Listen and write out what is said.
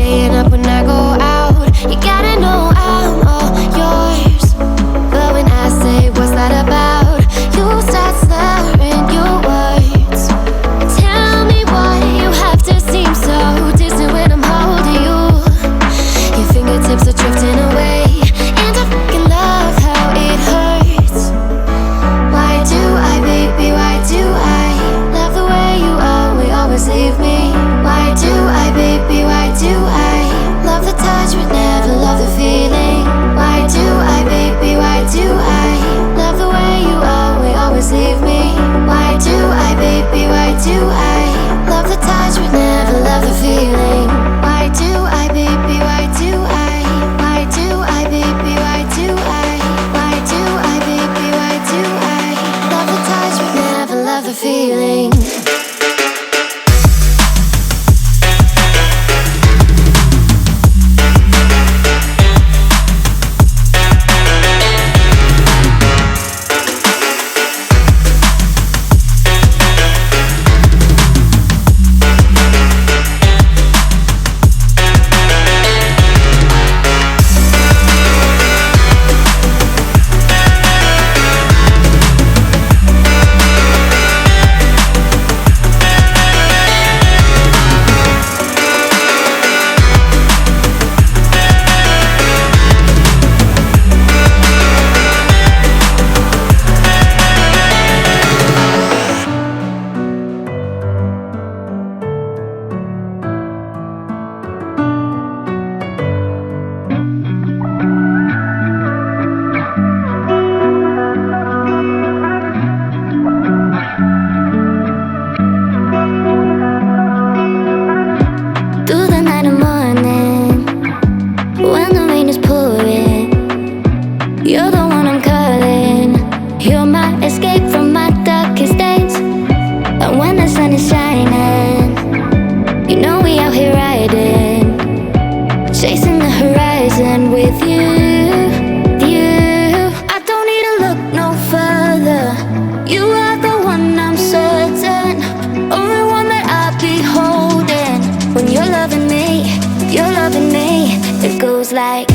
staying up when I go out. You gotta know I'm all yours. But when I say what's that about, you start slurring your words. Tell me why you have to seem so distant when I'm holding you. Your fingertips are drifting away, and I fucking love how it hurts. Why do I, baby, why do I love the way you always leave me? Why do I, baby, why do I love the touch but never love the feeling? Why do I, baby, why do I love the way you always leave me? Why do I, baby, why do I love the touch but never love the feeling? Why do I, baby, why do I? Why do I, baby, why do I? Why do I, baby, why do I love the touch but never love the feeling? You're the one I'm calling. You're my escape from my darkest days. And when the sun is shining, you know we out here riding, chasing the horizon with you. I don't need to look no further. You are the one I'm certain, only one that I'll be holding. When you're loving me, it goes like